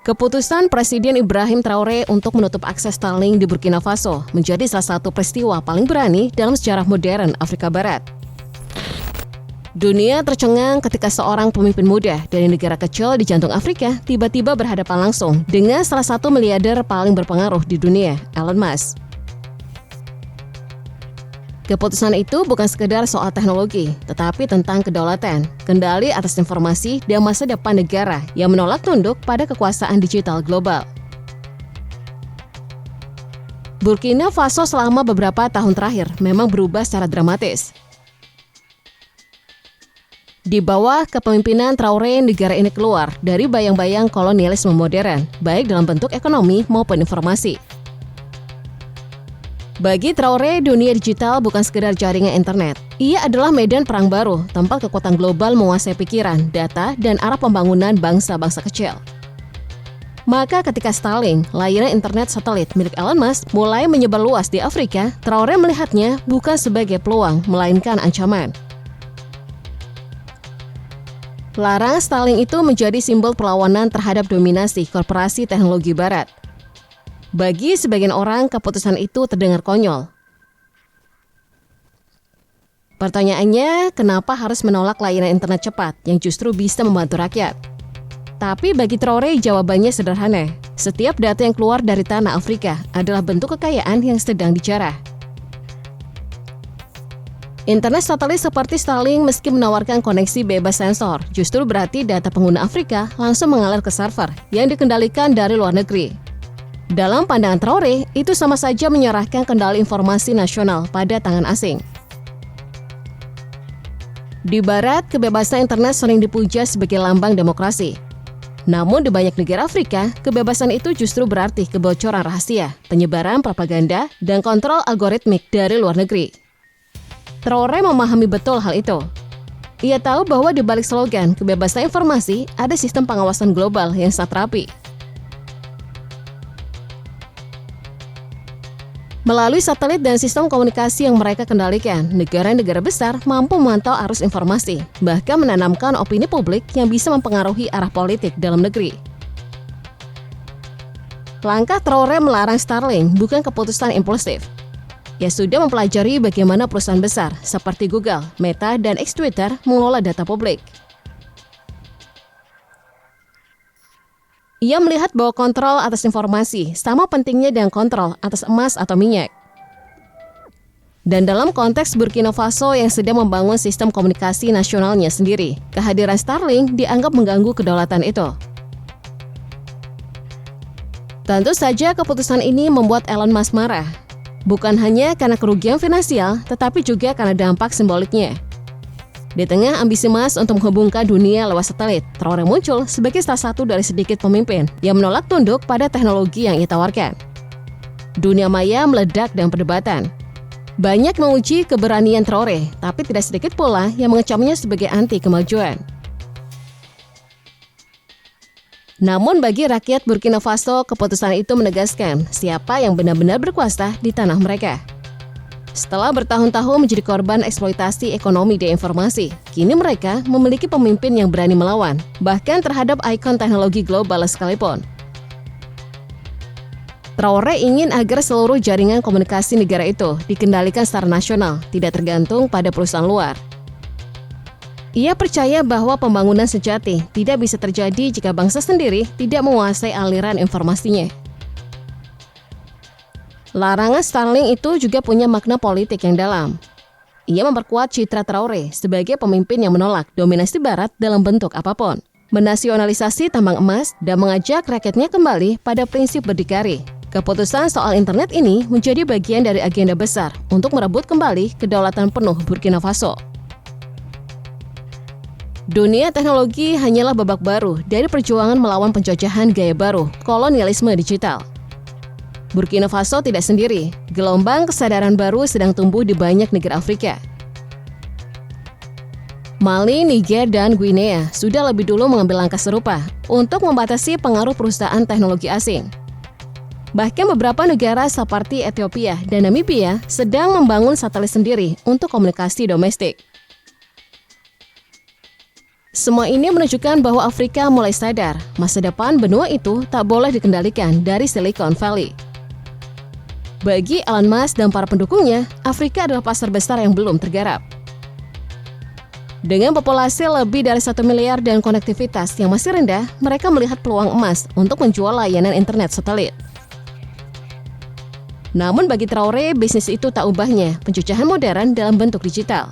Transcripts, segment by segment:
Keputusan Presiden Ibrahim Traoré untuk menutup akses Starlink di Burkina Faso menjadi salah satu peristiwa paling berani dalam sejarah modern Afrika Barat. Dunia tercengang ketika seorang pemimpin muda dari negara kecil di jantung Afrika tiba-tiba berhadapan langsung dengan salah satu miliarder paling berpengaruh di dunia, Elon Musk. Keputusan itu bukan sekedar soal teknologi, tetapi tentang kedaulatan, kendali atas informasi, dan masa depan negara yang menolak tunduk pada kekuasaan digital global. Burkina Faso selama beberapa tahun terakhir memang berubah secara dramatis. Di bawah kepemimpinan Traoré, negara ini keluar dari bayang-bayang kolonialisme modern, baik dalam bentuk ekonomi maupun informasi. Bagi Traoré, dunia digital bukan sekedar jaringan internet. Ia adalah medan perang baru, tempat kekuatan global menguasai pikiran, data, dan arah pembangunan bangsa-bangsa kecil. Maka ketika Starlink, layanan internet satelit milik Elon Musk, mulai menyebar luas di Afrika, Traoré melihatnya bukan sebagai peluang, melainkan ancaman. Larangan Starlink itu menjadi simbol perlawanan terhadap dominasi korporasi teknologi barat. Bagi sebagian orang, keputusan itu terdengar konyol. Pertanyaannya, kenapa harus menolak layanan internet cepat yang justru bisa membantu rakyat? Tapi bagi Traoré, jawabannya sederhana. Setiap data yang keluar dari tanah Afrika adalah bentuk kekayaan yang sedang dijarah. Internet satelit seperti Starlink meski menawarkan koneksi bebas sensor, justru berarti data pengguna Afrika langsung mengalir ke server yang dikendalikan dari luar negeri. Dalam pandangan Traoré, itu sama saja menyerahkan kendali informasi nasional pada tangan asing. Di Barat, kebebasan internet sering dipuja sebagai lambang demokrasi. Namun di banyak negara Afrika, kebebasan itu justru berarti kebocoran rahasia, penyebaran propaganda, dan kontrol algoritmik dari luar negeri. Traoré memahami betul hal itu. Ia tahu bahwa di balik slogan kebebasan informasi ada sistem pengawasan global yang sangat rapi. Melalui satelit dan sistem komunikasi yang mereka kendalikan, negara-negara besar mampu memantau arus informasi, bahkan menanamkan opini publik yang bisa mempengaruhi arah politik dalam negeri. Langkah Traoré melarang Starlink bukan keputusan impulsif. Ia sudah mempelajari bagaimana perusahaan besar seperti Google, Meta, dan Twitter mengelola data publik. Ia melihat bahwa kontrol atas informasi sama pentingnya dengan kontrol atas emas atau minyak. Dan dalam konteks Burkina Faso yang sedang membangun sistem komunikasi nasionalnya sendiri, kehadiran Starlink dianggap mengganggu kedaulatan itu. Tentu saja keputusan ini membuat Elon Musk marah. Bukan hanya karena kerugian finansial, tetapi juga karena dampak simboliknya. Di tengah ambisi Musk untuk menghubungkan dunia lewat satelit, Traoré muncul sebagai salah satu dari sedikit pemimpin yang menolak tunduk pada teknologi yang ditawarkan. Dunia maya meledak dengan perdebatan. Banyak menguji keberanian Traoré, tapi tidak sedikit pula yang mengecamnya sebagai anti kemajuan. Namun bagi rakyat Burkina Faso, keputusan itu menegaskan siapa yang benar-benar berkuasa di tanah mereka. Setelah bertahun-tahun menjadi korban eksploitasi ekonomi dan informasi, kini mereka memiliki pemimpin yang berani melawan, bahkan terhadap ikon teknologi global sekalipun. Traoré ingin agar seluruh jaringan komunikasi negara itu dikendalikan secara nasional, tidak tergantung pada perusahaan luar. Ia percaya bahwa pembangunan sejati tidak bisa terjadi jika bangsa sendiri tidak menguasai aliran informasinya. Larangan Starlink itu juga punya makna politik yang dalam. Ia memperkuat citra Traoré sebagai pemimpin yang menolak dominasi Barat dalam bentuk apapun, menasionalisasi tambang emas, dan mengajak rakyatnya kembali pada prinsip berdikari. Keputusan soal internet ini menjadi bagian dari agenda besar untuk merebut kembali kedaulatan penuh Burkina Faso. Dunia teknologi hanyalah babak baru dari perjuangan melawan penjajahan gaya baru, kolonialisme digital. Burkina Faso tidak sendiri, gelombang kesadaran baru sedang tumbuh di banyak negara Afrika. Mali, Niger, dan Guinea sudah lebih dulu mengambil langkah serupa untuk membatasi pengaruh perusahaan teknologi asing. Bahkan beberapa negara seperti Ethiopia dan Namibia sedang membangun satelit sendiri untuk komunikasi domestik. Semua ini menunjukkan bahwa Afrika mulai sadar masa depan benua itu tak boleh dikendalikan dari Silicon Valley. Bagi Elon Musk dan para pendukungnya, Afrika adalah pasar besar yang belum tergarap. Dengan populasi lebih dari 1 miliar dan konektivitas yang masih rendah, mereka melihat peluang emas untuk menjual layanan internet satelit. Namun bagi Traore, bisnis itu tak ubahnya penjajahan modern dalam bentuk digital.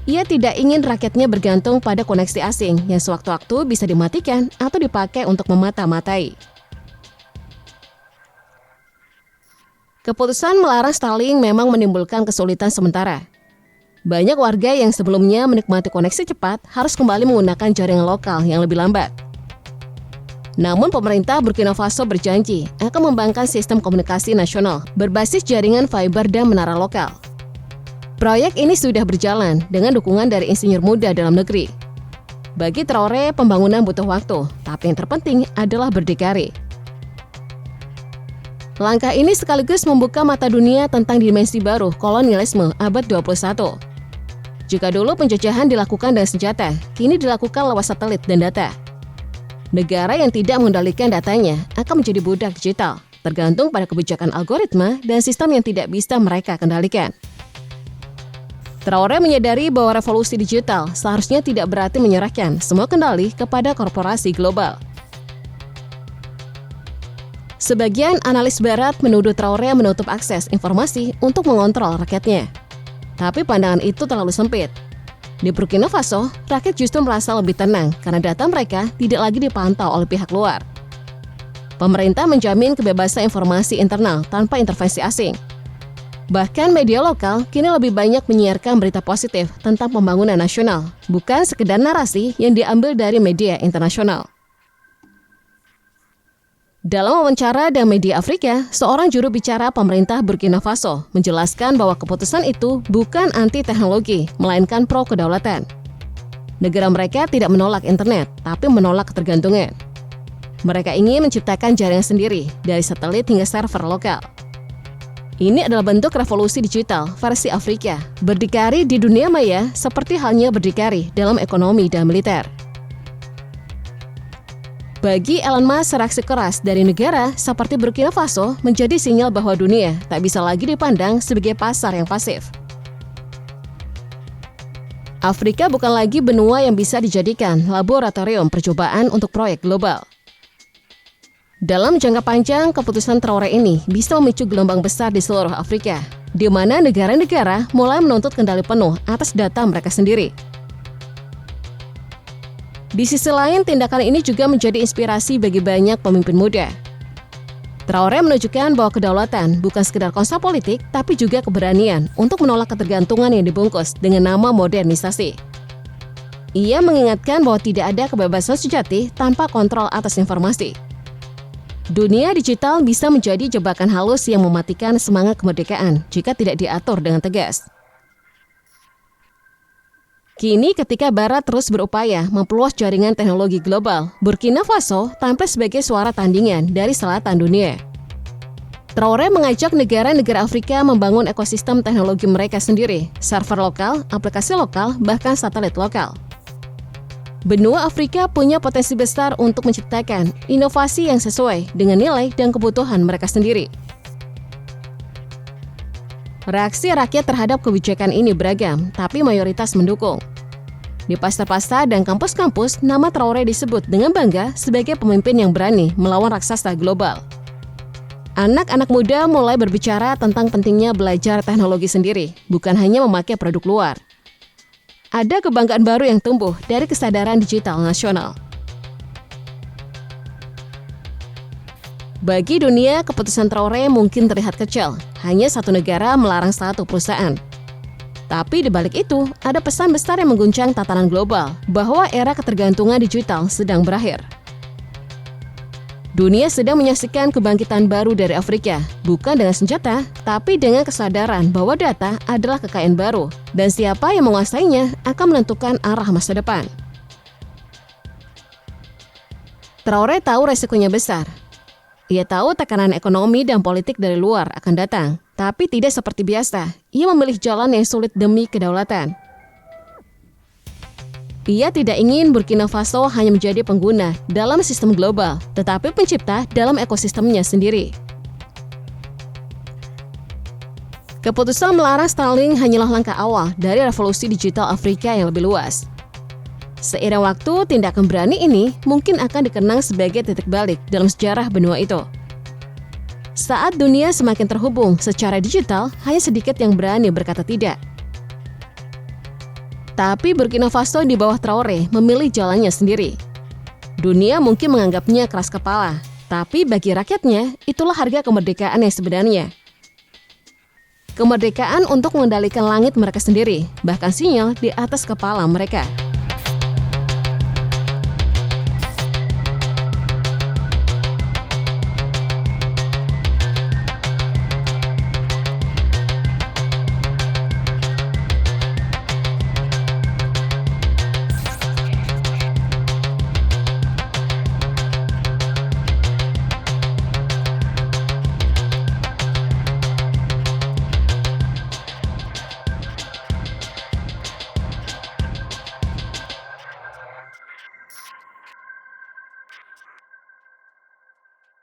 Ia tidak ingin rakyatnya bergantung pada koneksi asing yang sewaktu-waktu bisa dimatikan atau dipakai untuk memata-matai. Keputusan melarang Starlink memang menimbulkan kesulitan sementara. Banyak warga yang sebelumnya menikmati koneksi cepat harus kembali menggunakan jaringan lokal yang lebih lambat. Namun pemerintah Burkina Faso berjanji akan membangun sistem komunikasi nasional berbasis jaringan fiber dan menara lokal. Proyek ini sudah berjalan dengan dukungan dari insinyur muda dalam negeri. Bagi Traore, pembangunan butuh waktu, tapi yang terpenting adalah berdikari. Langkah ini sekaligus membuka mata dunia tentang dimensi baru kolonialisme abad 21. Jika dulu penjajahan dilakukan dengan senjata, kini dilakukan lewat satelit dan data. Negara yang tidak mengendalikan datanya akan menjadi budak digital, tergantung pada kebijakan algoritma dan sistem yang tidak bisa mereka kendalikan. Traore menyadari bahwa revolusi digital seharusnya tidak berarti menyerahkan semua kendali kepada korporasi global. Sebagian analis barat menuduh Traore menutup akses informasi untuk mengontrol rakyatnya. Tapi pandangan itu terlalu sempit. Di Burkina Faso, rakyat justru merasa lebih tenang karena data mereka tidak lagi dipantau oleh pihak luar. Pemerintah menjamin kebebasan informasi internal tanpa intervensi asing. Bahkan media lokal kini lebih banyak menyiarkan berita positif tentang pembangunan nasional, bukan sekedar narasi yang diambil dari media internasional. Dalam wawancara dengan media Afrika, seorang juru bicara pemerintah Burkina Faso menjelaskan bahwa keputusan itu bukan anti-teknologi, melainkan pro-kedaulatan. Negara mereka tidak menolak internet, tapi menolak ketergantungan. Mereka ingin menciptakan jaringan sendiri, dari satelit hingga server lokal. Ini adalah bentuk revolusi digital versi Afrika, berdikari di dunia maya seperti halnya berdikari dalam ekonomi dan militer. Bagi Elon Musk, reaksi keras dari negara seperti Burkina Faso menjadi sinyal bahwa dunia tak bisa lagi dipandang sebagai pasar yang pasif. Afrika bukan lagi benua yang bisa dijadikan laboratorium percobaan untuk proyek global. Dalam jangka panjang, keputusan Traore ini bisa memicu gelombang besar di seluruh Afrika, di mana negara-negara mulai menuntut kendali penuh atas data mereka sendiri. Di sisi lain, tindakan ini juga menjadi inspirasi bagi banyak pemimpin muda. Traore menunjukkan bahwa kedaulatan bukan sekedar konsep politik, tapi juga keberanian untuk menolak ketergantungan yang dibungkus dengan nama modernisasi. Ia mengingatkan bahwa tidak ada kebebasan sejati tanpa kontrol atas informasi. Dunia digital bisa menjadi jebakan halus yang mematikan semangat kemerdekaan jika tidak diatur dengan tegas. Kini ketika Barat terus berupaya memperluas jaringan teknologi global, Burkina Faso tampil sebagai suara tandingan dari selatan dunia. Traore mengajak negara-negara Afrika membangun ekosistem teknologi mereka sendiri, server lokal, aplikasi lokal, bahkan satelit lokal. Benua Afrika punya potensi besar untuk menciptakan inovasi yang sesuai dengan nilai dan kebutuhan mereka sendiri. Reaksi rakyat terhadap kebijakan ini beragam, tapi mayoritas mendukung. Di pasar-pasar dan kampus-kampus, nama Traore disebut dengan bangga sebagai pemimpin yang berani melawan raksasa global. Anak-anak muda mulai berbicara tentang pentingnya belajar teknologi sendiri, bukan hanya memakai produk luar. Ada kebanggaan baru yang tumbuh dari kesadaran digital nasional. Bagi dunia, keputusan Traore mungkin terlihat kecil, hanya satu negara melarang satu perusahaan. Tapi di balik itu, ada pesan besar yang mengguncang tatanan global, bahwa era ketergantungan digital sedang berakhir. Dunia sedang menyaksikan kebangkitan baru dari Afrika, bukan dengan senjata, tapi dengan kesadaran bahwa data adalah kekayaan baru, dan siapa yang menguasainya akan menentukan arah masa depan. Traore tahu resikonya besar. Ia tahu tekanan ekonomi dan politik dari luar akan datang, tapi tidak seperti biasa. Ia memilih jalan yang sulit demi kedaulatan. Ia tidak ingin Burkina Faso hanya menjadi pengguna dalam sistem global, tetapi pencipta dalam ekosistemnya sendiri. Keputusan melarang Starlink hanyalah langkah awal dari revolusi digital Afrika yang lebih luas. Seiring waktu, tindakan berani ini mungkin akan dikenang sebagai titik balik dalam sejarah benua itu. Saat dunia semakin terhubung secara digital, hanya sedikit yang berani berkata tidak. Tapi Burkina Faso di bawah Traoré memilih jalannya sendiri. Dunia mungkin menganggapnya keras kepala, tapi bagi rakyatnya, itulah harga kemerdekaan yang sebenarnya. Kemerdekaan untuk mengendalikan langit mereka sendiri, bahkan sinyal di atas kepala mereka.